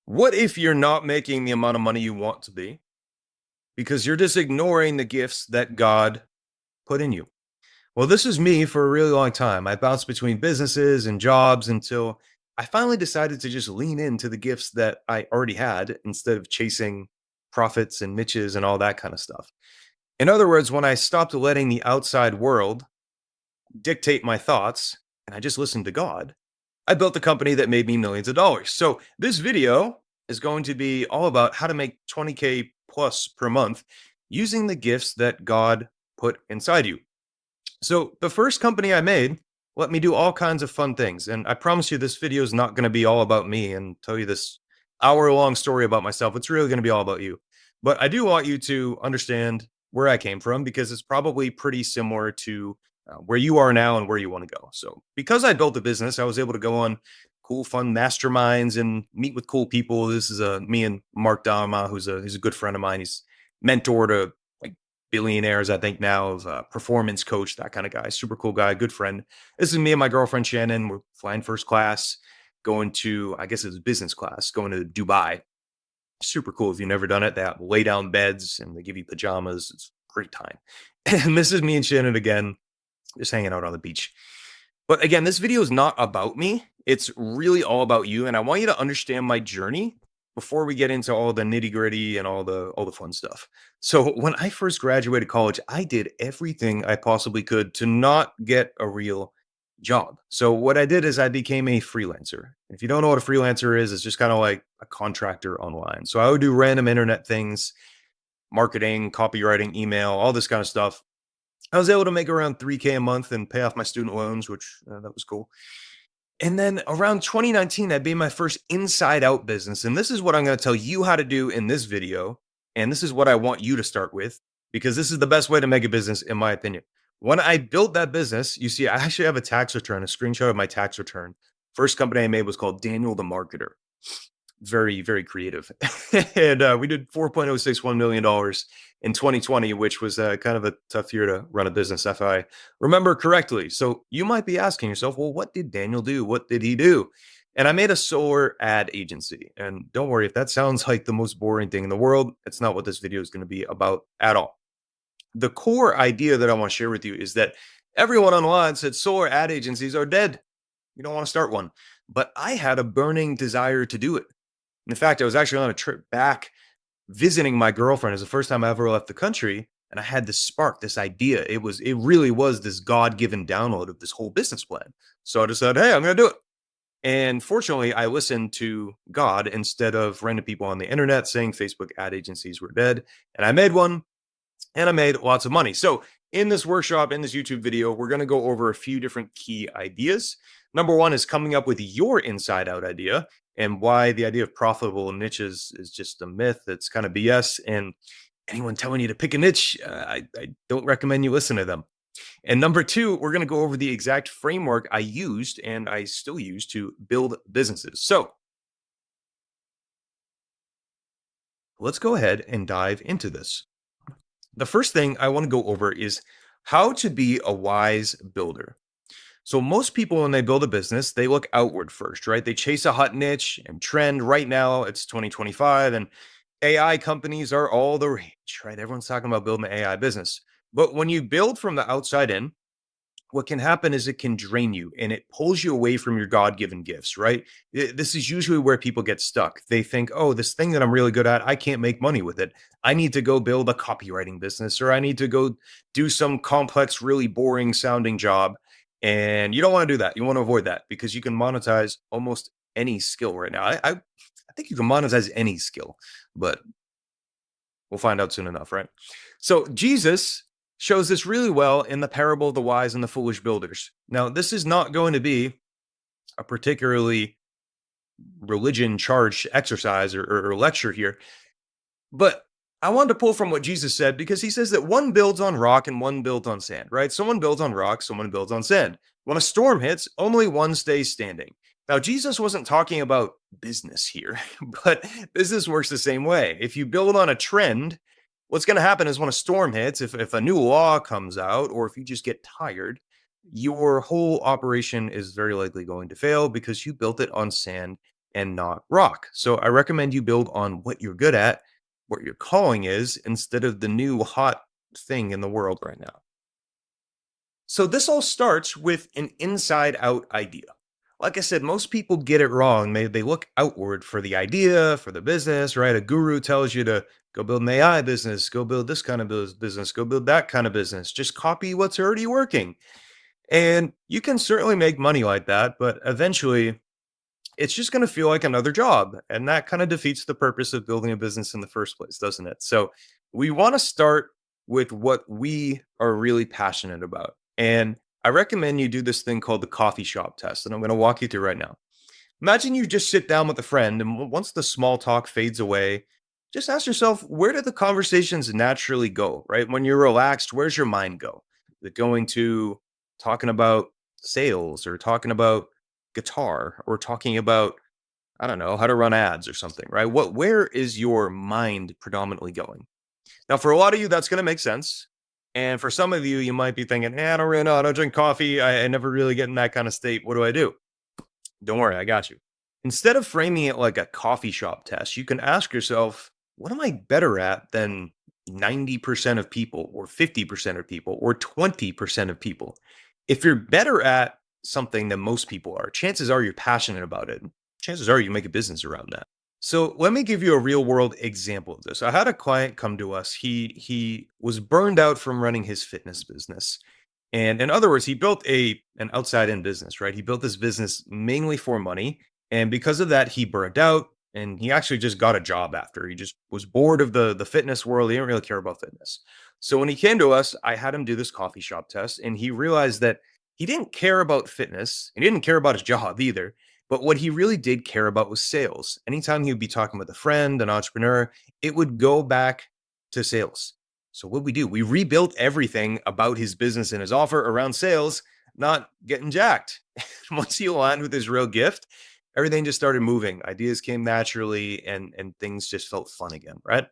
What if you're not making the amount of money you want to be because you're just ignoring the gifts that God put in you? Well, this is me for a really long time. I bounced between businesses and jobs until I finally decided to just lean into the gifts that I already had instead of chasing profits and niches and all that kind of stuff. In other words, when I stopped letting the outside world dictate my thoughts and I just listened to God, I built a company that made me millions of dollars. So, this video is going to be all about how to make 20K plus per month using the gifts that God put inside you. So, the first company I made let me do all kinds of fun things. And I promise you, this video is not going to be all about me and tell you this hour-long story about myself. It's really going to be all about you. But I do want you to understand where I came from because it's probably pretty similar to where you are now and where you want to go. So, because I built a business, I was able to go on cool, fun masterminds and meet with cool people. This is me and Mark Dama, who's a good friend of mine. He's mentor to like billionaires, I think now, of performance coach, that kind of guy. Super cool guy, good friend. This is me and my girlfriend Shannon. We're flying first class, going to, I guess it's business class, going to Dubai. Super cool. If you've never done it, they have lay down beds and they give you pajamas. It's a great time. And this is me and Shannon again, just hanging out on the beach. But again, this video is not about me. It's really all about you. And I want you to understand my journey before we get into all the nitty-gritty and all the fun stuff. So when I first graduated college, I did everything I possibly could to not get a real job. So what I did is I became a freelancer. If you don't know what a freelancer is, it's just kind of like a contractor online. So I would do random internet things, marketing, copywriting, email, all this kind of stuff. I was able to make around 3K a month and pay off my student loans, which that was cool. And then around 2019, I made my first inside out business. And this is what I'm going to tell you how to do in this video. And this is what I want you to start with because this is the best way to make a business, in my opinion. When I built that business, you see, I actually have a tax return, a screenshot of my tax return. First company I made was called Daniel the Marketer. Very, very creative. And we did $4.061 million in 2020, which was kind of a tough year to run a business, if I remember correctly. So you might be asking yourself, well, what did Daniel do? What did he do? And I made a solar ad agency. And don't worry, if that sounds like the most boring thing in the world, it's not what this video is going to be about at all. The core idea that I want to share with you is that everyone online said solar ad agencies are dead. You don't want to start one. But I had a burning desire to do it. In fact, I was actually on a trip back visiting my girlfriend. It was the first time I ever left the country, and I had this spark, this idea. It really was this God-given download of this whole business plan. So I decided, hey, I'm going to do it. And fortunately, I listened to God instead of random people on the internet saying Facebook ad agencies were dead. And I made one, and I made lots of money. So in this workshop, in this YouTube video, we're going to go over a few different key ideas. Number one is coming up with your inside out idea and why the idea of profitable niches is just a myth. It's kind of BS. And anyone telling you to pick a niche, I don't recommend you listen to them. And number two, we're going to go over the exact framework I used and I still use to build businesses. So let's go ahead and dive into this. The first thing I want to go over is how to be a wise builder. So most people, when they build a business, they look outward first, right? They chase a hot niche and trend. Right now, it's 2025, and AI companies are all the rage, right? Everyone's talking about building an AI business. But when you build from the outside in, what can happen is it can drain you and it pulls you away from your God-given gifts, right? This is usually where people get stuck. They think, oh, this thing that I'm really good at, I can't make money with it. I need to go build a copywriting business or I need to go do some complex, really boring sounding job. And you don't want to do that. You want to avoid that because you can monetize almost any skill right now. I think you can monetize any skill, but we'll find out soon enough, right? So Jesus shows this really well in the parable of the wise and the foolish builders. Now, this is not going to be a particularly religion charged exercise or lecture here, but I wanted to pull from what Jesus said because he says that one builds on rock and one builds on sand, right? Someone builds on rock, someone builds on sand. When a storm hits, only one stays standing. Now, Jesus wasn't talking about business here, but business works the same way. If you build on a trend, what's going to happen is when a storm hits, if a new law comes out, or if you just get tired, your whole operation is very likely going to fail because you built it on sand and not rock. So I recommend you build on what you're good at, what your calling is, instead of the new hot thing in the world right now. So this all starts with an inside out idea. Like I said, most people get it wrong. They look outward for the idea, for the business, right? A guru tells you to go build an AI business, go build this kind of business, go build that kind of business. Just copy what's already working. And you can certainly make money like that, but eventually it's just going to feel like another job. And that kind of defeats the purpose of building a business in the first place, doesn't it? So we want to start with what we are really passionate about. And I recommend you do this thing called the coffee shop test. And I'm going to walk you through right now. Imagine you just sit down with a friend, and once the small talk fades away, just ask yourself, where do the conversations naturally go, right? When you're relaxed, where's your mind go? Is it going to talking about sales or talking about guitar or talking about, I don't know, how to run ads or something, right? Where is your mind predominantly going? Now, for a lot of you, that's going to make sense. And for some of you, you might be thinking, I don't really know. I don't drink coffee. I never really get in that kind of state. What do I do? Don't worry, I got you. Instead of framing it like a coffee shop test, you can ask yourself, what am I better at than 90% of people, or 50% of people, or 20% of people? If you're better at something than most people are, chances are you're passionate about it. Chances are you make a business around that. So let me give you a real world example of this. I had a client come to us. He was burned out from running his fitness business. And in other words, he built an outside in business, right? He built this business mainly for money. And because of that, he burned out and he actually just got a job after. He just was bored of the fitness world. He didn't really care about fitness. So when he came to us, I had him do this coffee shop test and he realized that he didn't care about fitness. He didn't care about his job either. But what he really did care about was sales. Anytime he would be talking with a friend, an entrepreneur, it would go back to sales. So what we do, we rebuilt everything about his business and his offer around sales, not getting jacked. Once he aligned with his real gift, everything just started moving. Ideas came naturally and things just felt fun again, right?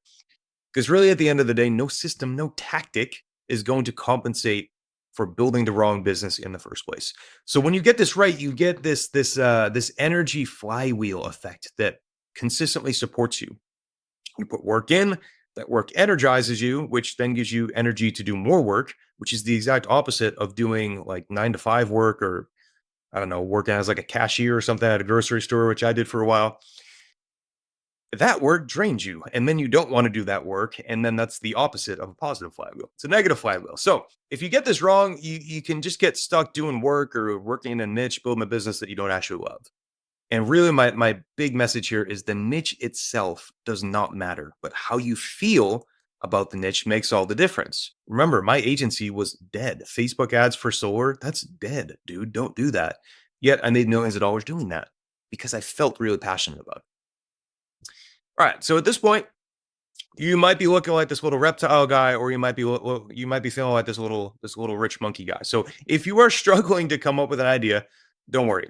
Because really at the end of the day, no system, no tactic is going to compensate for building the wrong business in the first place. So when you get this right, you get this energy flywheel effect that consistently supports you. You put work in, that work energizes you, which then gives you energy to do more work, which is the exact opposite of doing like 9 to 5 work, or I don't know, working as like a cashier or something at a grocery store, which I did for a while. That work drains you, and then you don't want to do that work, and then that's the opposite of a positive flywheel. It's a negative flywheel. So if you get this wrong, you can just get stuck doing work or working in a niche, building a business that you don't actually love. And really, my big message here is the niche itself does not matter, but how you feel about the niche makes all the difference. Remember, my agency was dead. Facebook ads for solar, that's dead, dude. Don't do that. Yet I made millions of dollars doing that because I felt really passionate about it. All right. So at this point, you might be looking like this little reptile guy, or you might be feeling like this little rich monkey guy. So if you are struggling to come up with an idea, don't worry.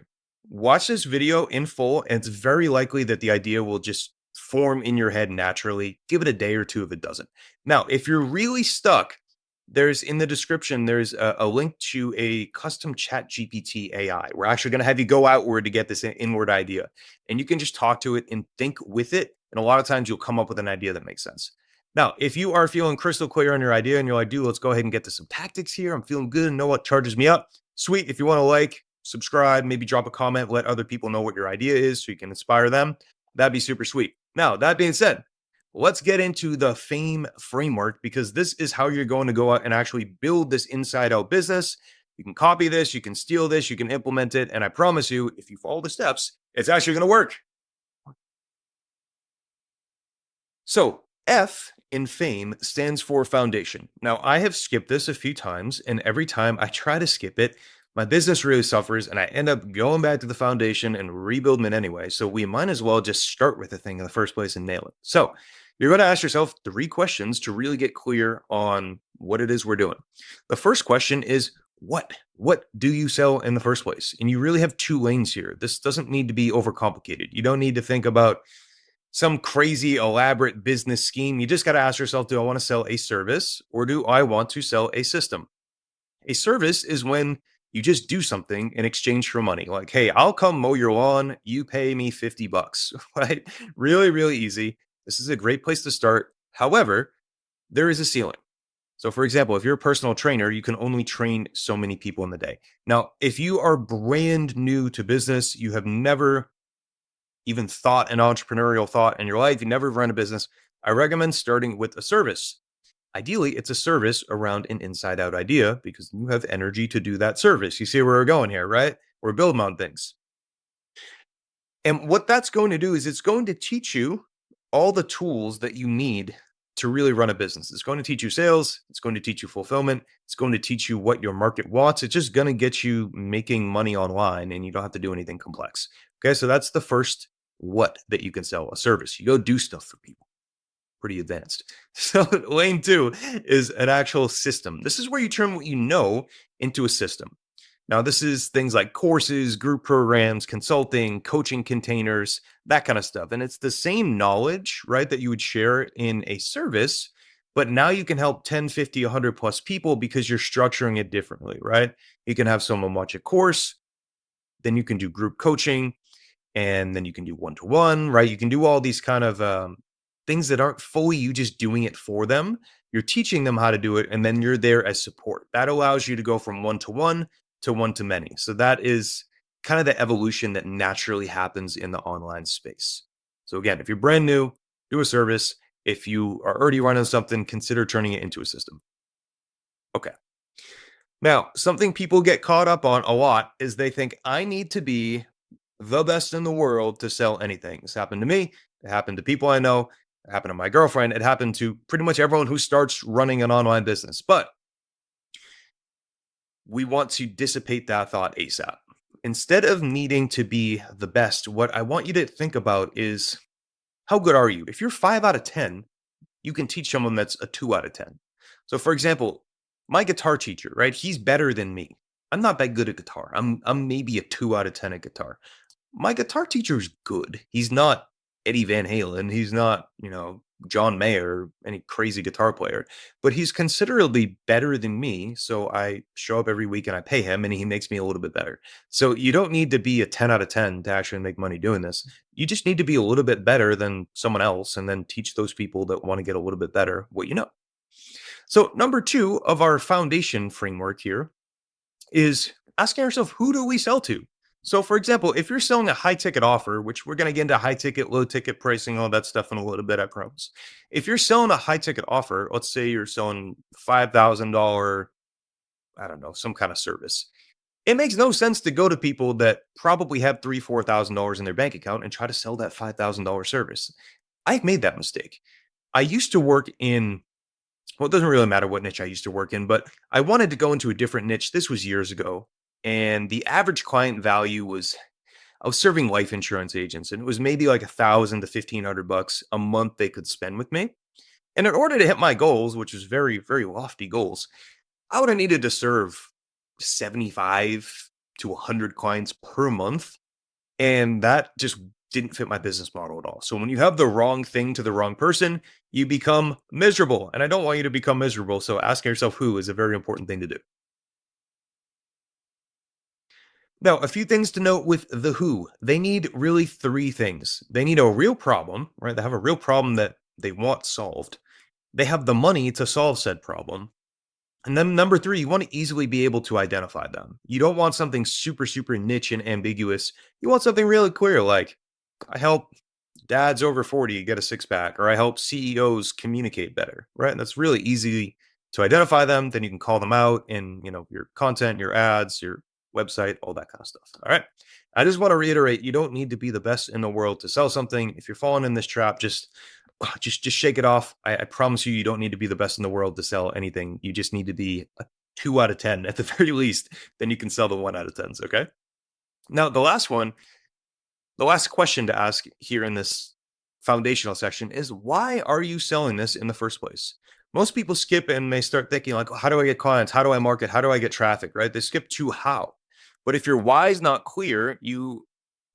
Watch this video in full, and it's very likely that the idea will just form in your head naturally. Give it a day or two if it doesn't. Now, if you're really stuck, there's in the description, there's a link to a custom chat GPT AI. We're actually going to have you go outward to get this inward idea. And you can just talk to it and think with it. And a lot of times you'll come up with an idea that makes sense. Now, if you are feeling crystal clear on your idea and you're like, dude, let's go ahead and get to some tactics here. I'm feeling good and know what charges me up. Sweet. If you want to like, subscribe, maybe drop a comment, let other people know what your idea is so you can inspire them. That'd be super sweet. Now, that being said, let's get into the FAME framework, because this is how you're going to go out and actually build this inside out business. You can copy this, you can steal this, you can implement it. And I promise you, if you follow the steps, it's actually going to work. So F in FAME stands for foundation. Now, I have skipped this a few times, and every time I try to skip it, my business really suffers, and I end up going back to the foundation and rebuilding it anyway. So we might as well just start with the thing in the first place and nail it. So you're going to ask yourself 3 questions to really get clear on what it is we're doing. The first question is, what? What do you sell in the first place? And you really have 2 lanes here. This doesn't need to be overcomplicated. You don't need to think about some crazy elaborate business scheme. You just got to ask yourself, do I want to sell a service or do I want to sell a system? A service is when You just do something in exchange for money. Like, hey, I'll come mow your lawn. You pay me 50 bucks, right? Really, really easy. This is a great place to start. However, there is a ceiling. So, for example, if you're a personal trainer, you can only train so many people in the day. Now, if you are brand new to business, you have never even thought an entrepreneurial thought in your life, you never run a business, I recommend starting with a service. Ideally, it's a service around an inside out idea because you have energy to do that service. You see where we're going here, right? We're building on things. And what that's going to do is it's going to teach you all the tools that you need to really run a business. It's going to teach you sales, it's going to teach you fulfillment, it's going to teach you what your market wants. It's just going to get you making money online and you don't have to do anything complex. Okay, so that's the first what that you can sell, a service. You go do stuff for people. Pretty advanced. So lane two is an actual system. This is where you turn what you know into a system. Now, this is things like courses, group programs, consulting, coaching containers, that kind of stuff. And it's the same knowledge, right, that you would share in a service, but now you can help 10, 50, 100 plus people because you're structuring it differently, right? You can have someone watch a course, then you can do group coaching, and then you can do one-to-one, right? You can do all these kind of things that aren't fully you just doing it for them. You're teaching them how to do it, and then you're there as support. That allows you to go from one-to-one to one-to-many. So that is kind of the evolution that naturally happens in the online space. So again, if you're brand new, do a service. If you are already running something, consider turning it into a system. Okay. Now, something people get caught up on a lot is they think I need to be the best in the world to sell anything. This happened to me. It happened to people I know. It happened to my girlfriend. It happened to pretty much everyone who starts running an online business. But we want to dissipate that thought ASAP. Instead of needing to be the best, what I want you to think about is how good are you? If you're 5 out of 10, you can teach someone that's a 2 out of 10. So, for example, my guitar teacher, right? He's better than me. I'm not that good at guitar. I'm maybe a 2 out of 10 at guitar. My guitar teacher is good. He's not Eddie Van Halen. He's not, John Mayer, any crazy guitar player, but he's considerably better than me. So I show up every week and I pay him and he makes me a little bit better. So you don't need to be a 10 out of 10 to actually make money doing this. You just need to be a little bit better than someone else and then teach those people that want to get a little bit better what you know. So, number two of our foundation framework here is asking ourselves, who do we sell to? So, for example, if you're selling a high ticket offer, which we're going to get into high ticket, low ticket pricing, all that stuff in a little bit, I promise. If you're selling a high ticket offer, let's say you're selling $5,000, I don't know, some kind of service. It makes no sense to go to people that probably have $3,000, $4,000 in their bank account and try to sell that $5,000 service. I've made that mistake. I used to work in, well, it doesn't really matter what niche I used to work in, but I wanted to go into a different niche. This was years ago. And the average client value was, I was serving life insurance agents, and it was maybe like 1,000 to 1,500 bucks a month they could spend with me. And in order to hit my goals, which was very, very lofty goals, I would have needed to serve 75 to 100 clients per month. And that just didn't fit my business model at all. So when you have the wrong thing to the wrong person, you become miserable. And I don't want you to become miserable. So asking yourself who is a very important thing to do. Now, a few things to note with the who. They need really three things. They need a real problem, right? They have a real problem that they want solved. They have the money to solve said problem. And then number three, you want to easily be able to identify them. You don't want something super, super niche and ambiguous. You want something really clear, like I help dads over 40 get a six pack, or I help CEOs communicate better, right? And that's really easy to identify them. Then you can call them out in, your content, your ads, your website, all that kind of stuff. All right. I just want to reiterate, you don't need to be the best in the world to sell something. If you're falling in this trap, just shake it off. I promise you, you don't need to be the best in the world to sell anything. You just need to be a 2 out of 10 at the very least. Then you can sell the 1 out of 10s. Okay. Now, the last question to ask here in this foundational section is, why are you selling this in the first place? Most people skip and they start thinking like, how do I get clients? How do I market? How do I get traffic? Right? They skip to how. But if your why is not clear, you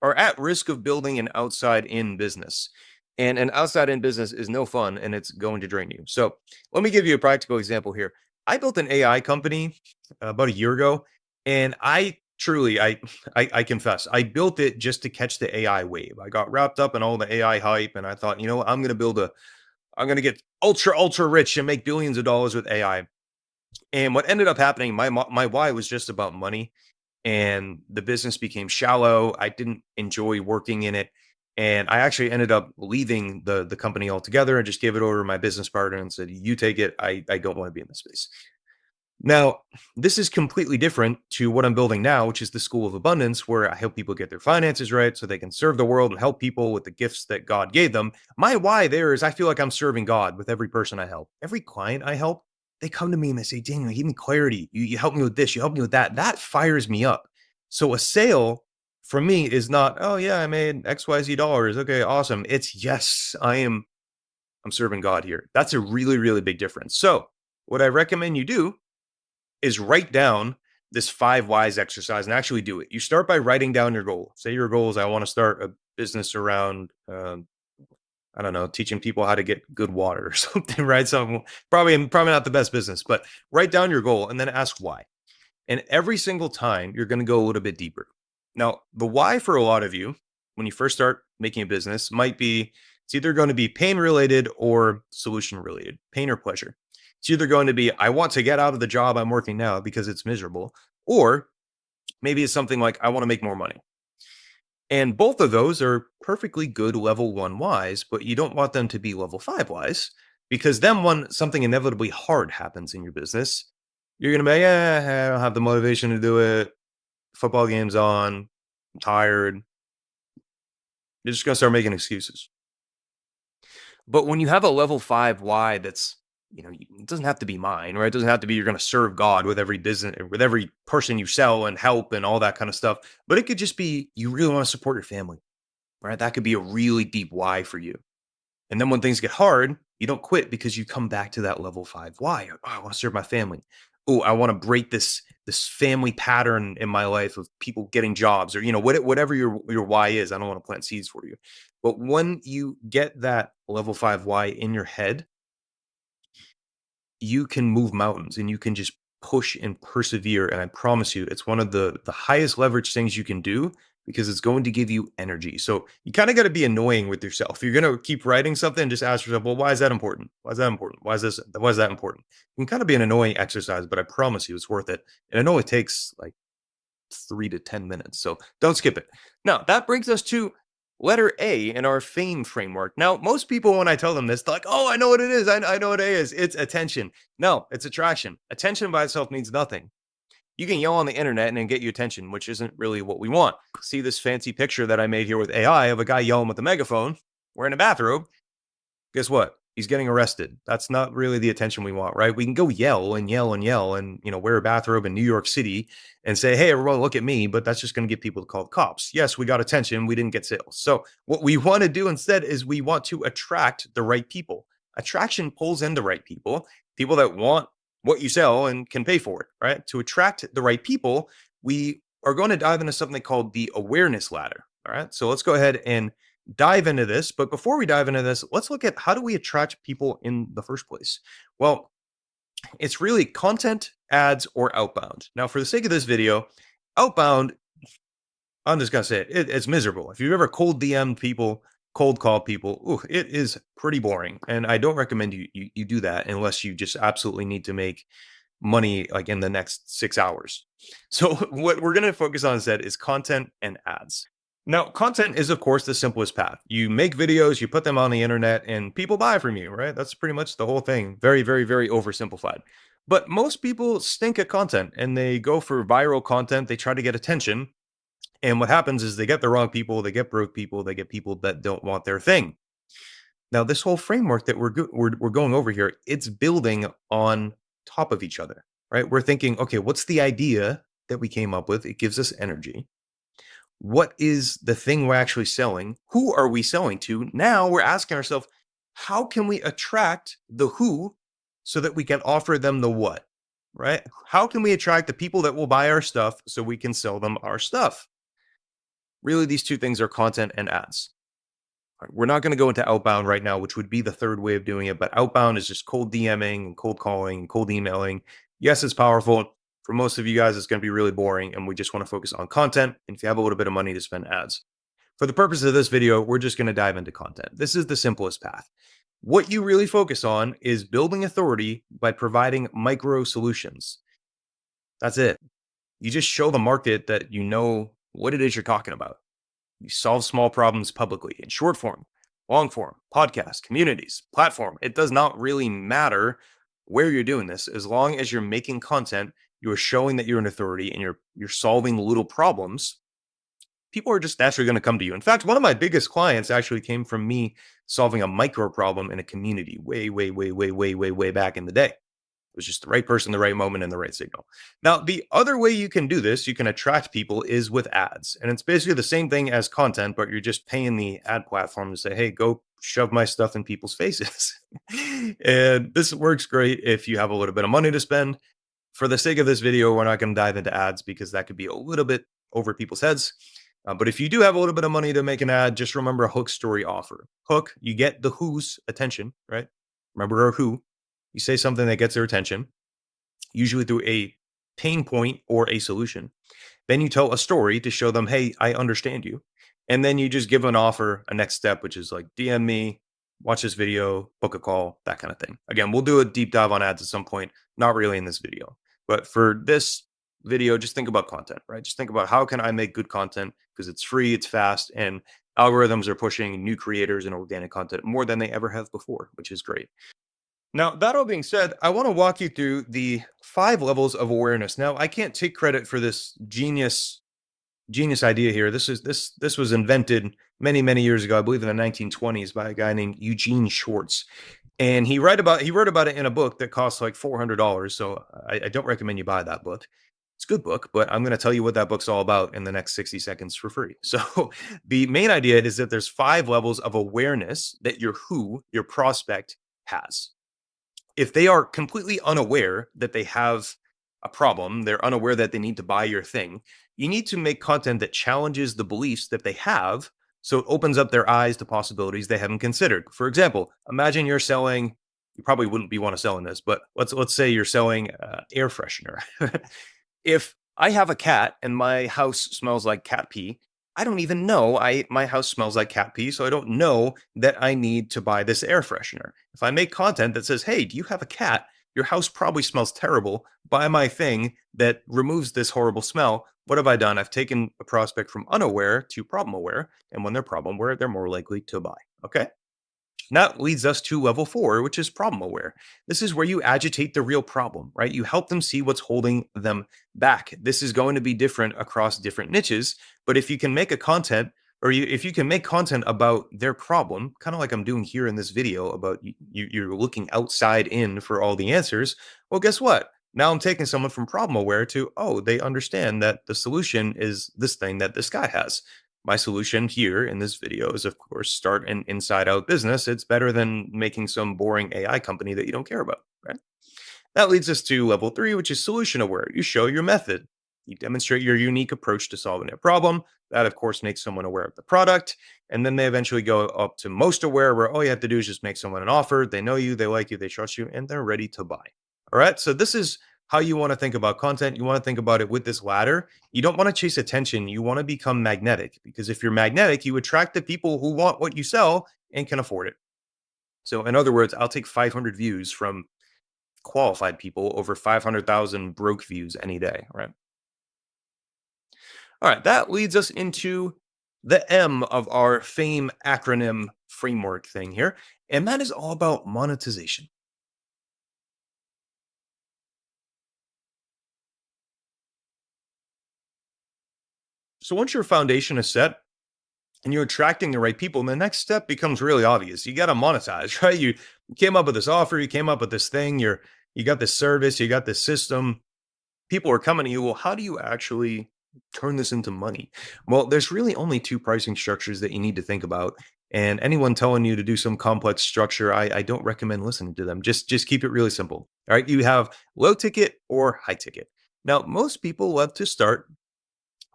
are at risk of building an outside in business. And an outside in business is no fun and it's going to drain you. So let me give you a practical example here. I built an AI company about a year ago, And I truly, I confess, I built it just to catch the AI wave. I got wrapped up in all the AI hype, and I thought, you know what, I'm going to get ultra rich and make billions of dollars with AI. And what ended up happening, my why was just about money, and the business became shallow. I didn't enjoy working in it, and I actually ended up leaving the company altogether and just gave it over to my business partner and said, "You take it. I don't want to be in this space." Now, this is completely different to what I'm building now, which is the School of Abundance, where I help people get their finances right so they can serve the world and help people with the gifts that God gave them. My why there is I feel like I'm serving God with every person I help. Every client I help, they come to me and they say, Daniel, give me clarity. You help me with this, you help me with that. That fires me up. So a sale for me is not, oh yeah, I made XYZ dollars. Okay, awesome. It's yes, I'm serving God here. That's a really big difference. So what I recommend you do is write down this 5 whys exercise and actually do it. You start by writing down your goal. Say your goal is I want to start a business around I don't know, teaching people how to get good water or something, right? So probably not the best business, but write down your goal and then ask why. And every single time you're going to go a little bit deeper. Now, the why for a lot of you when you first start making a business might be it's either going to be pain related or solution related, pain or pleasure. It's either going to be, I want to get out of the job I'm working now because it's miserable, or maybe it's something like, I want to make more money. And both of those are perfectly good level 1 whys, but you don't want them to be level 5 whys because then when something inevitably hard happens in your business, you're going to be, yeah, I don't have the motivation to do it. Football game's on. I'm tired. You're just going to start making excuses. But when you have a level 5 why that's, it doesn't have to be mine, right? It doesn't have to be you're going to serve God with every business, with every person you sell and help and all that kind of stuff. But it could just be you really want to support your family, right? That could be a really deep why for you. And then when things get hard, you don't quit because you come back to that level 5 why. Oh, I want to serve my family. Oh, I want to break this family pattern in my life of people getting jobs or whatever your why is. I don't want to plant seeds for you. But when you get that level 5 why in your head, you can move mountains and you can just push and persevere. And I promise you, it's one of the highest leverage things you can do because it's going to give you energy. So you kind of got to be annoying with yourself. You're going to keep writing something, just ask yourself, well, why is that important? Why is that important? Why is that important? It can kind of be an annoying exercise, but I promise you it's worth it. And I know it takes like 3 to 10 minutes. So don't skip it. Now, that brings us to letter A in our fame framework. Now, most people, when I tell them this, they're like, oh, I know what it is. I know what A is. It's attention. No, it's attraction. Attention by itself means nothing. You can yell on the internet and then get you attention, which isn't really what we want. See this fancy picture that I made here with AI of a guy yelling with a megaphone wearing a bathrobe. Guess what? He's getting arrested. That's not really the attention we want, right? We can go yell and yell and yell and, wear a bathrobe in New York City and say, hey, everyone, look at me. But that's just going to get people to call the cops. Yes, we got attention. We didn't get sales. So what we want to do instead is we want to attract the right people. Attraction pulls in the right people, people that want what you sell and can pay for it, right? To attract the right people, we are going to dive into something called the awareness ladder. All right. So let's go ahead and dive into this. But before we dive into this, let's look at how do we attract people in the first place? Well, it's really content, ads, or outbound. Now, for the sake of this video, outbound, I'm just going to say it's miserable. If you've ever cold DM'd people, cold called people, it is pretty boring. And I don't recommend you do that unless you just absolutely need to make money like in the next 6 hours. So what we're going to focus on instead is content and ads. Now, content is, of course, the simplest path. You make videos, you put them on the internet, and people buy from you, right? That's pretty much the whole thing. Very oversimplified. But most people stink at content and they go for viral content. They try to get attention. And what happens is they get the wrong people, they get broke people, they get people that don't want their thing. Now, this whole framework that we're going over here, it's building on top of each other, right? We're thinking, okay, what's the idea that we came up with? It gives us energy. What is the thing we're actually selling? Who are we selling to? Now we're asking ourselves, how can we attract the who so that we can offer them the what, right? How can we attract the people that will buy our stuff so we can sell them our stuff? Really, these two things are content and ads. We're not going to go into outbound right now, which would be the third way of doing it. But outbound is just cold DMing and cold calling and cold emailing. Yes, it's powerful. For most of you guys, it's going to be really boring and we just want to focus on content. And if you have a little bit of money to spend ads. For the purpose of this video, we're just going to dive into content. This is the simplest path. What you really focus on is building authority by providing micro solutions. That's it. You just show the market that you know what it is you're talking about. You solve small problems publicly in short form, long form, podcast, communities, platform. It does not really matter where you're doing this. As long as you're making content, you are showing that you're an authority and you're solving little problems. People are just naturally going to come to you. In fact, one of my biggest clients actually came from me solving a micro problem in a community way back in the day. It was just the right person, the right moment, and the right signal. Now, the other way you can do this, you can attract people, is with ads. And it's basically the same thing as content, but you're just paying the ad platform to say, hey, go shove my stuff in people's faces. And this works great if you have a little bit of money to spend. For the sake of this video, we're not going to dive into ads because that could be a little bit over people's heads. But if you do have a little bit of money to make an ad, just remember a hook story offer. Hook, you get the who's attention, right? Remember our who. You say something that gets their attention, usually through a pain point or a solution. Then you tell a story to show them, hey, I understand you. And then you just give an offer, a next step, which is like DM me, watch this video, book a call, that kind of thing. Again, we'll do a deep dive on ads at some point, not really in this video. But for this video, just think about content, right? Just think about how can I make good content because it's free, it's fast, and algorithms are pushing new creators and organic content more than they ever have before, which is great. Now, that all being said, I want to walk you through the 5 levels of awareness. Now, I can't take credit for this genius idea here. This was invented many years ago, I believe in the 1920s, by a guy named Eugene Schwartz. And he wrote about it in a book that costs like $400. So I don't recommend you buy that book. It's a good book, but I'm going to tell you what that book's all about in the next 60 seconds for free. So the main idea is that there's 5 levels of awareness that your prospect has. If they are completely unaware that they have a problem, they're unaware that they need to buy your thing, you need to make content that challenges the beliefs that they have, so it opens up their eyes to possibilities they haven't considered. For example, imagine you're selling, you probably wouldn't be want to selling this, but let's say you're selling air freshener. If I have a cat and my house smells like cat pee, I don't even know my house smells like cat pee, so I don't know that I need to buy this air freshener. If I make content that says, hey, do you have a cat? Your house probably smells terrible. Buy my thing that removes this horrible smell. What have I done? I've taken a prospect from unaware to problem aware, and when they're problem aware, they're more likely to buy. Okay? That leads us to level 4, which is problem aware. This is where you agitate the real problem, right? You help them see what's holding them back. This is going to be different across different niches, but if you can make a content if you can make content about their problem, kind of like I'm doing here in this video about you're looking outside in for all the answers, well, guess what? Now I'm taking someone from problem aware to, oh, they understand that the solution is this thing that this guy has. My solution here in this video is, of course, start an inside out business. It's better than making some boring AI company that you don't care about, right? That leads us to level 3, which is solution aware. You show your method. You demonstrate your unique approach to solving a problem. That, of course, makes someone aware of the product. And then they eventually go up to most aware, where all you have to do is just make someone an offer. They know you, they like you, they trust you, and they're ready to buy. All right. So this is how you want to think about content. You want to think about it with this ladder. You don't want to chase attention. You want to become magnetic, because if you're magnetic, you attract the people who want what you sell and can afford it. So in other words, I'll take 500 views from qualified people over 500,000 broke views any day, right? All right, that leads us into the M of our FAME acronym framework thing here, and that is all about monetization. So once your foundation is set and you're attracting the right people, the next step becomes really obvious. You got to monetize, right? You came up with this offer, you came up with this thing, you got this service, you got this system. People are coming to you. Well, how do you actually turn this into money? Well, there's really only 2 pricing structures that you need to think about. And anyone telling you to do some complex structure, I don't recommend listening to them. Just keep it really simple. All right. You have low ticket or high ticket. Now, most people love to start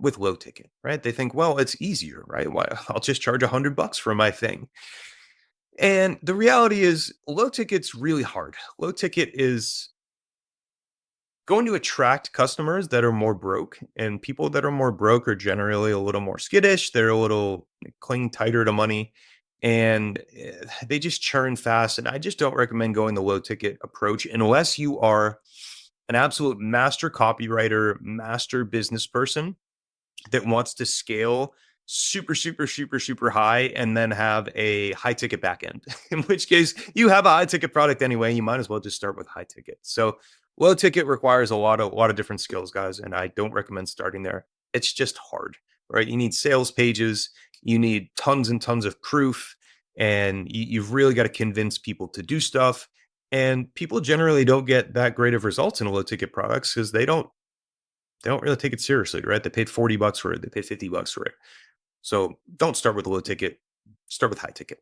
with low ticket, right? They think, well, it's easier, right? Why, I'll just charge $100 for my thing. And the reality is low ticket's really hard. Low ticket is going to attract customers that are more broke, and people that are more broke are generally a little more skittish. They're a little cling tighter to money, and they just churn fast. And I just don't recommend going the low ticket approach unless you are an absolute master copywriter, master business person that wants to scale super, super, super, super high and then have a high ticket back end. In which case, you have a high ticket product anyway. You might as well just start with high ticket. So low ticket requires a lot of different skills, guys, and I don't recommend starting there. It's just hard, right? You need sales pages, you need tons and tons of proof, and you've really got to convince people to do stuff. And people generally don't get that great of results in low ticket products because they don't really take it seriously, right? They paid $40 for it, they paid $50 for it. So don't start with low ticket, start with high ticket.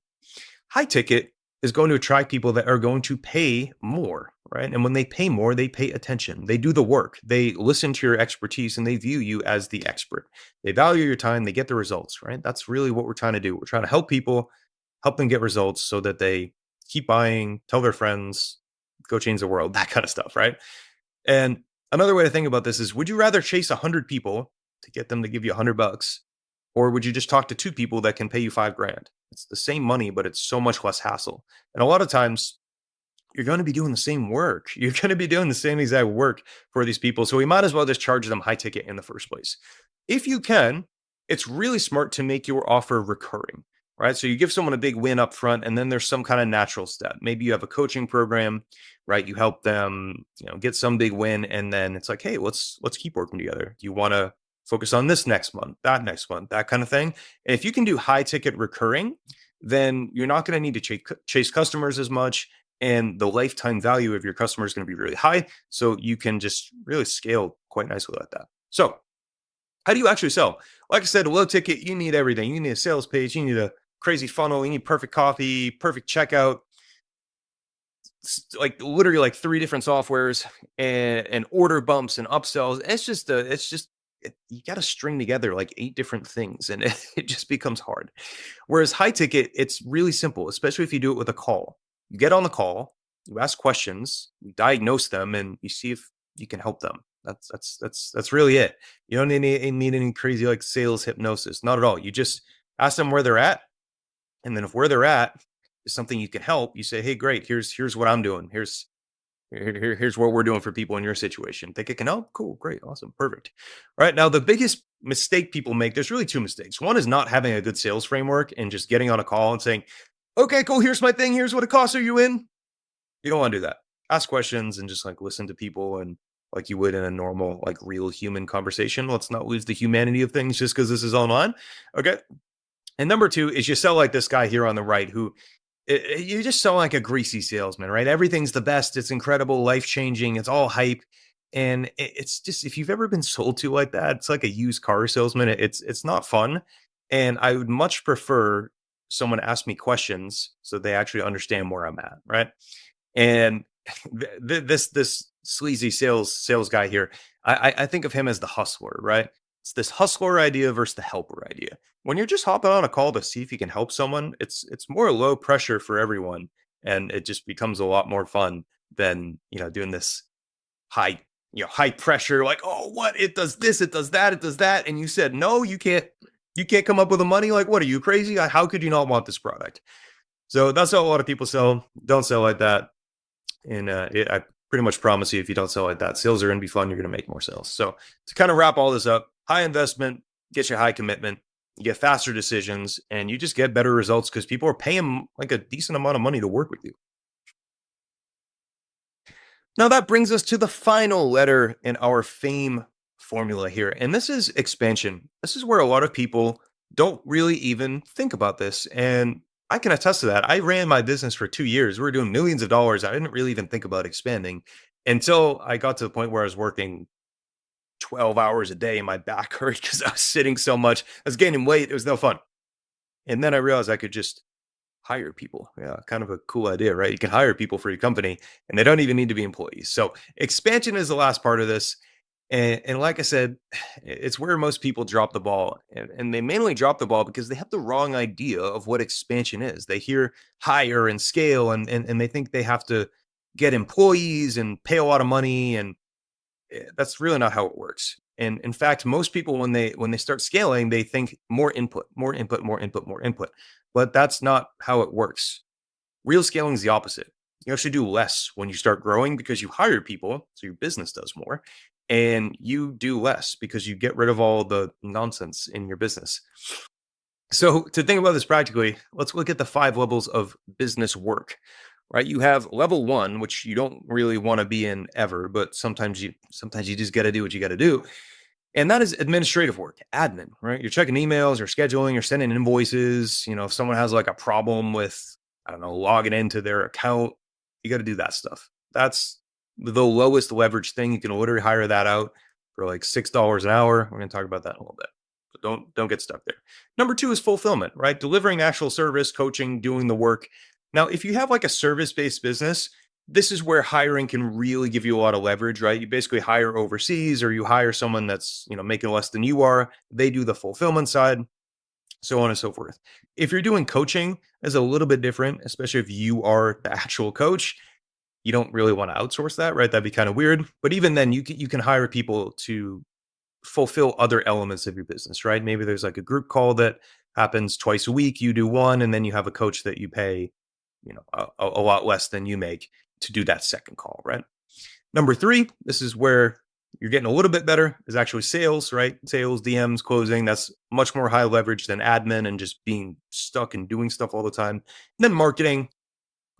High ticket is going to attract people that are going to pay more, right? And when they pay more, they pay attention. They do the work. They listen to your expertise and they view you as the expert. They value your time, they get the results, right? That's really what we're trying to do. We're trying to help people, help them get results so that they keep buying, tell their friends, go change the world, that kind of stuff, right? And another way to think about this is, would you rather chase 100 people to get them to give you $100, or would you just talk to two people that can pay you 5 grand? It's the same money, but it's so much less hassle. And a lot of times you're going to be doing the same work. You're going to be doing the same exact work for these people. So we might as well just charge them high ticket in the first place. If you can, it's really smart to make your offer recurring, right? So you give someone a big win up front, and then there's some kind of natural step. Maybe you have a coaching program, right? You help them, get some big win, and then it's like, hey, let's keep working together. Do you want to focus on this next month, that kind of thing? And if you can do high ticket recurring, then you're not going to need to chase customers as much, and the lifetime value of your customer is going to be really high. So you can just really scale quite nicely like that. So how do you actually sell? Like I said, a low ticket, you need everything. You need a sales page, you need a crazy funnel, you need perfect copy, perfect checkout, like literally like 3 different softwares and order bumps and upsells. You got to string together like 8 different things, and it just becomes hard. Whereas high ticket, it's really simple, especially if you do it with a call. You get on the call, you ask questions, you diagnose them, and you see if you can help them. That's really it. You don't need any crazy like sales hypnosis, not at all. You just ask them where they're at, and then if where they're at is something you can help, you say, hey, great, here's what I'm doing. Here's what we're doing for people in your situation. Think it can help? Cool, great, awesome, perfect. All right, now the biggest mistake people make, there's really 2 mistakes. One is not having a good sales framework and just getting on a call and saying, okay, cool, here's my thing, here's what it costs. Are you in? You don't want to do that. Ask questions and just like listen to people, and like you would in a normal, like real human conversation. Let's not lose the humanity of things just because this is online. Okay. And number 2 is you sell like this guy here on the right, who you just sound like a greasy salesman, right? Everything's the best. It's incredible, life-changing. It's all hype. And it's just, if you've ever been sold to like that, it's like a used car salesman. It's not fun. And I would much prefer someone ask me questions so they actually understand where I'm at, right? And this sleazy sales guy here, I think of him as the hustler, right? It's this hustler idea versus the helper idea. When you're just hopping on a call to see if you can help someone, it's more low pressure for everyone, and it just becomes a lot more fun than doing this high pressure, like, oh, what, it does this, it does that, it does that, and you said no, you can't come up with the money. Like, what, are you crazy? How could you not want this product? So that's how a lot of people sell. Don't sell like that. And I pretty much promise you, if you don't sell like that, sales are going to be fun. You're going to make more sales. So to kind of wrap all this up, high investment gets you high commitment. You get faster decisions, and you just get better results because people are paying like a decent amount of money to work with you. Now that brings us to the final letter in our fame formula here. And this is expansion. This is where a lot of people don't really even think about this. And I can attest to that. I ran my business for 2 years. We were doing millions of dollars. I didn't really even think about expanding until I got to the point where I was working 12 hours a day, and my back hurt because I was sitting so much. I was gaining weight. It was no fun. And then I realized I could just hire people. Yeah, kind of a cool idea, right? You can hire people for your company, and they don't even need to be employees. So expansion is the last part of this. And like I said, it's where most people drop the ball. And they mainly drop the ball because they have the wrong idea of what expansion is. They hear hire and scale, and they think they have to get employees and pay a lot of money and That's really not how it works. And in fact, most people when they start scaling, they think more input, more input, more input, more input. But that's not how it works. Real scaling is the opposite. You actually do less when you start growing because you hire people, so your business does more, and you do less because you get rid of all the nonsense in your business. So, to think about this practically, let's look at the 5 levels of business work. Right? You have level 1, which you don't really want to be in ever, but sometimes you just got to do what you got to do. And that is administrative work, admin, right? You're checking emails, you're scheduling, you're sending invoices. If someone has like a problem with, I don't know, logging into their account, you got to do that stuff. That's the lowest leverage thing. You can literally hire that out for like $6 an hour. We're going to talk about that in a little bit. So don't get stuck there. Number 2 is fulfillment, right? Delivering actual service, coaching, doing the work. Now, if you have like a service-based business, this is where hiring can really give you a lot of leverage, right? You basically hire overseas or you hire someone that's, making less than you are. They do the fulfillment side, so on and so forth. If you're doing coaching, it's a little bit different, especially if you are the actual coach. You don't really want to outsource that, right? That'd be kind of weird. But even then, you can hire people to fulfill other elements of your business, right? Maybe there's like a group call that happens twice a week. You do one, and then you have a coach that you pay, a lot less than you make to do that second call, right? Number 3, this is where you're getting a little bit better, is actually sales, right? Sales, DMs, closing. That's much more high leverage than admin and just being stuck and doing stuff all the time. And then marketing,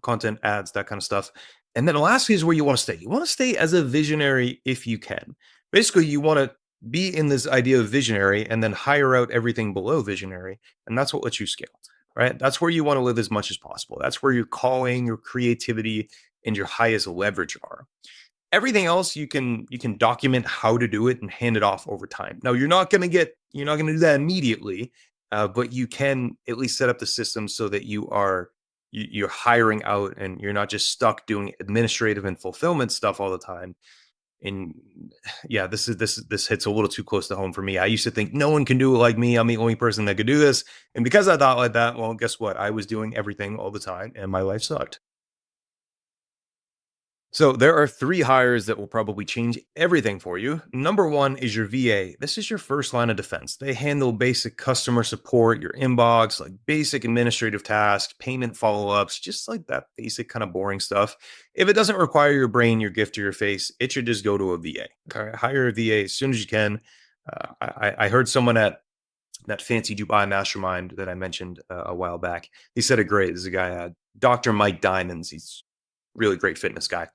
content, ads, that kind of stuff. And then lastly is where you want to stay. You want to stay as a visionary if you can. Basically, you want to be in this idea of visionary and then hire out everything below visionary. And that's what lets you scale, right? That's where you want to live as much as possible. That's where your calling, your creativity, and your highest leverage are. Everything else you can document how to do it and hand it off over time. Now you're not going to do that immediately, but you can at least set up the system so that you're hiring out and you're not just stuck doing administrative and fulfillment stuff all the time. And yeah, this hits a little too close to home for me. I used to think no one can do it like me. I'm the only person that could do this. And because I thought like that, well, guess what? I was doing everything all the time and my life sucked. So there are 3 hires that will probably change everything for you. Number 1 is your VA. This is your first line of defense. They handle basic customer support, your inbox, like basic administrative tasks, payment follow-ups, just like that basic kind of boring stuff. If it doesn't require your brain, your gift, or your face, it should just go to a VA. Okay? Hire a VA as soon as you can. I heard someone at that fancy Dubai mastermind that I mentioned a while back. He said it great. This is a guy, Dr. Mike Diamonds. He's really great fitness guy.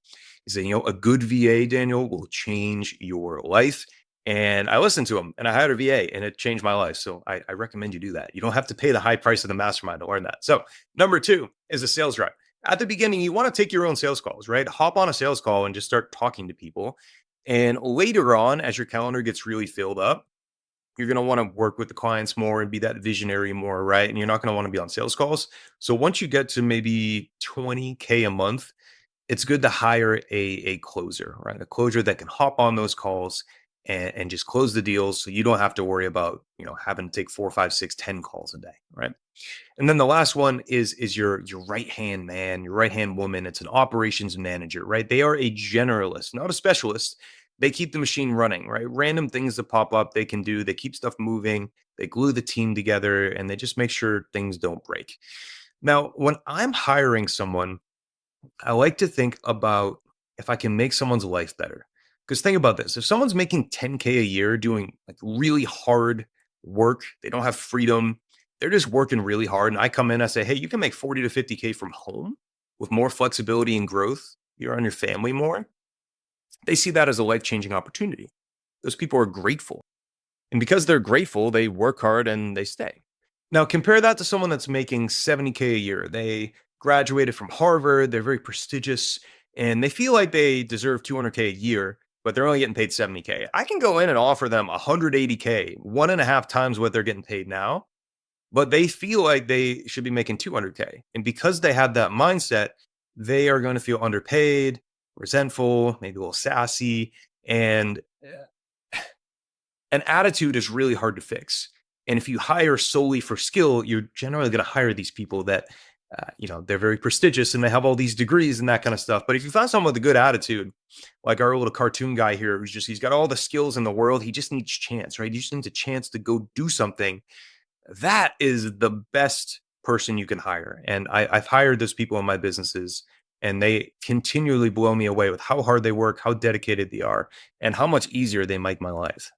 He said, a good VA, Daniel, will change your life. And I listened to him and I hired a VA and it changed my life. So I recommend you do that. You don't have to pay the high price of the mastermind to learn that. So number 2 is a sales rep. At the beginning, you want to take your own sales calls, right? Hop on a sales call and just start talking to people. And later on, as your calendar gets really filled up, you're going to want to work with the clients more and be that visionary more, right? And you're not going to want to be on sales calls. So once you get to maybe 20K a month, it's good to hire a closer, right? A closer that can hop on those calls and just close the deals so you don't have to worry about, having to take 4, 5, 6, 10 calls a day, right? And then the last one is your right-hand man, your right-hand woman. It's an operations manager, right? They are a generalist, not a specialist. They keep the machine running, right? Random things that pop up, they can do. They keep stuff moving. They glue the team together and they just make sure things don't break. Now, when I'm hiring someone, I like to think about if I can make someone's life better. Because think about this, if someone's making 10K a year doing like really hard work, they don't have freedom, they're just working really hard. And I come in, I say, hey, you can make 40 to 50K from home with more flexibility and growth. You're on your family more. They see that as a life changing opportunity. Those people are grateful. And because they're grateful, they work hard and they stay. Now, compare that to someone that's making 70K a year. They graduated from Harvard, they're very prestigious, and they feel like they deserve 200K a year, but they're only getting paid 70K. I can go in and offer them 180K, 1.5 times what they're getting paid now, but they feel like they should be making 200K. And because they have that mindset, they are going to feel underpaid, resentful, maybe a little sassy, and an attitude is really hard to fix. And if you hire solely for skill, you're generally going to hire these people that they're very prestigious and they have all these degrees and that kind of stuff. But if you find someone with a good attitude, like our little cartoon guy here, he's got all the skills in the world. He just needs chance, right? He just needs a chance to go do something. That is the best person you can hire. And I've hired those people in my businesses, and they continually blow me away with how hard they work, how dedicated they are, and how much easier they make my life.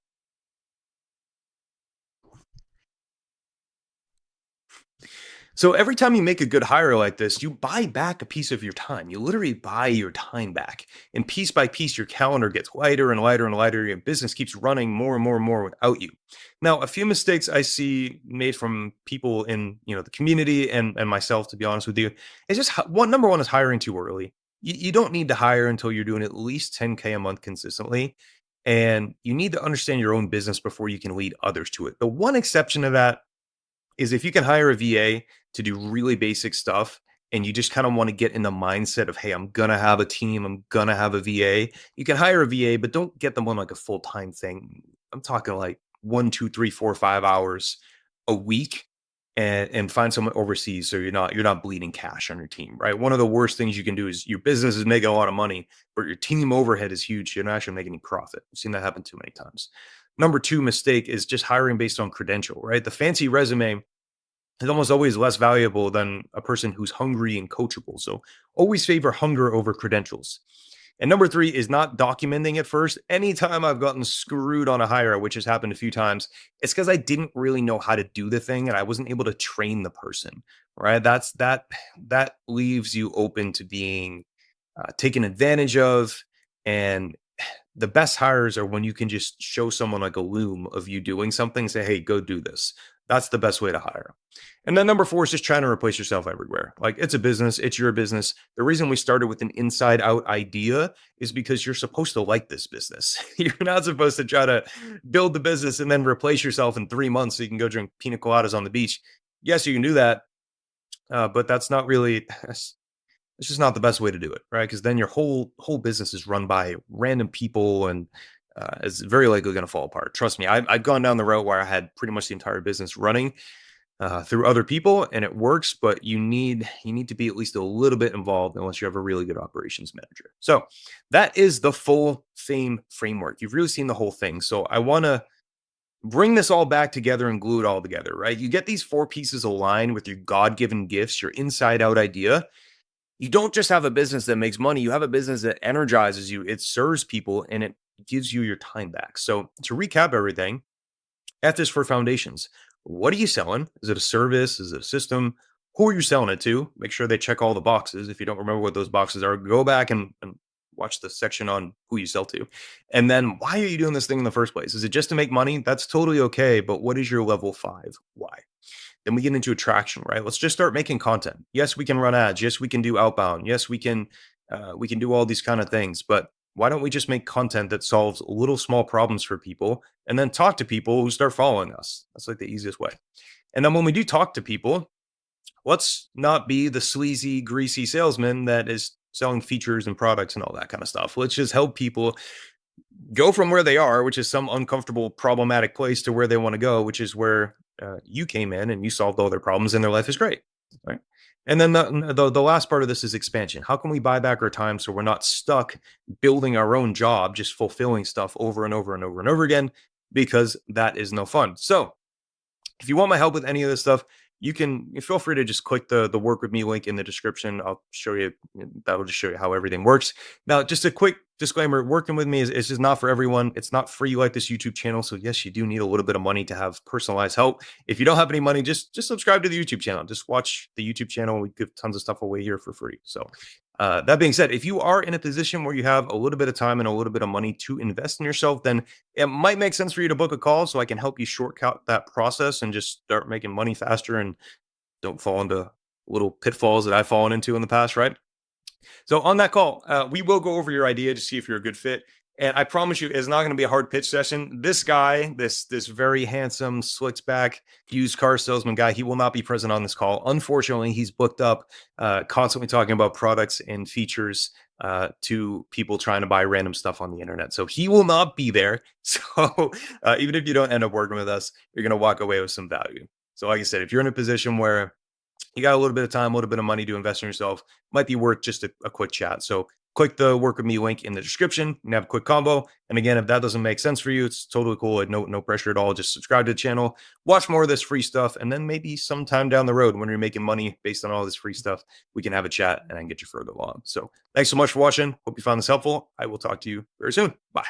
So every time you make a good hire like this, you buy back a piece of your time. You literally buy your time back. And piece by piece, your calendar gets lighter and lighter and lighter. Your business keeps running more and more and more without you. Now, a few mistakes I see made from people in the community and myself, to be honest with you, is just one. Number one is hiring too early. You don't need to hire until you're doing at least 10K a month consistently. And you need to understand your own business before you can lead others to it. The one exception to that is if you can hire a VA to do really basic stuff and you just kind of want to get in the mindset of, hey, I'm going to have a team, I'm going to have a VA, you can hire a VA, but don't get them on like a full time thing. I'm talking like 1, 2, 3, 4, 5 hours a week and find someone overseas so you're not bleeding cash on your team, right? One of the worst things you can do is your business is making a lot of money, but your team overhead is huge. You're not actually making any profit. I've seen that happen too many times. Number two mistake is just hiring based on credential, right? The fancy resume is almost always less valuable than a person who's hungry and coachable. So always favor hunger over credentials. And number three is not documenting it first. Anytime I've gotten screwed on a hire, which has happened a few times, it's because I didn't really know how to do the thing and I wasn't able to train the person, right? That leaves you open to being taken advantage of. And the best hires are when you can just show someone like a loom of you doing something, say, hey, go do this. That's the best way to hire. And then number four is just trying to replace yourself everywhere. Like it's a business, it's your business. The reason we started with an inside out idea is because you're supposed to like this business. You're not supposed to try to build the business and then replace yourself in 3 months so you can go drink pina coladas on the beach. Yes, you can do that. But that's not really, it's just not the best way to do it, right? Because then your whole business is run by random people and is very likely going to fall apart. Trust me, I've gone down the road where I had pretty much the entire business running through other people, and it works. But you need to be at least a little bit involved, unless you have a really good operations manager. So that is the full Fame framework. You've really seen the whole thing. So I want to bring this all back together and glue it all together, right? You get these four pieces aligned with your God-given gifts, your inside out idea. You don't just have a business that makes money, you have a business that energizes you, it serves people, and it gives you your time back. So, to recap everything, F is for foundations. What are you selling? Is it a service? Is it a system? Who are you selling it to? Make sure they check all the boxes. If you don't remember what those boxes are, go back and watch the section on who you sell to. And then, why are you doing this thing in the first place? Is it just to make money? That's totally okay. But what is your level five? Why? Then we get into attraction, right? Let's just start making content. Yes, we can run ads. Yes, we can do outbound. Yes, we can do all these kind of things. But why don't we just make content that solves little small problems for people and then talk to people who start following us? That's like the easiest way. And then when we do talk to people, let's not be the sleazy, greasy salesman that is selling features and products and all that kind of stuff. Let's just help people go from where they are, which is some uncomfortable, problematic place, to where they want to go, which is where you came in and you solved all their problems and their life is great. Right. And then the last part of this is expansion. How can we buy back our time so we're not stuck building our own job, just fulfilling stuff over and over and over and over again, because that is no fun. So if you want my help with any of this stuff, you feel free to just click the work with me link in the description. I'll show you, that will just show you how everything works. Now, just a quick disclaimer, working with me is just not for everyone. It's not free like this YouTube channel. So yes, you do need a little bit of money to have personalized help. If you don't have any money, just subscribe to the YouTube channel. Just watch the YouTube channel. We give tons of stuff away here for free. So that being said, if you are in a position where you have a little bit of time and a little bit of money to invest in yourself, then it might make sense for you to book a call so I can help you shortcut that process and just start making money faster and don't fall into little pitfalls that I've fallen into in the past, right? So on that call, we will go over your idea to see if you're a good fit. And I promise you, it's not going to be a hard pitch session. This guy, this very handsome, slicked back used car salesman guy, he will not be present on this call. Unfortunately, he's booked up, constantly talking about products and features to people trying to buy random stuff on the internet. So he will not be there. So even if you don't end up working with us, you're going to walk away with some value. So like I said, if you're in a position where you got a little bit of time, a little bit of money to invest in yourself, might be worth just a quick chat. So click the work with me link in the description and have a quick combo. And again, if that doesn't make sense for you, it's totally cool. No pressure at all. Just subscribe to the channel, watch more of this free stuff, and then maybe sometime down the road when you're making money based on all this free stuff, we can have a chat and I can get you further along. So thanks so much for watching. Hope you found this helpful. I will talk to you very soon. Bye.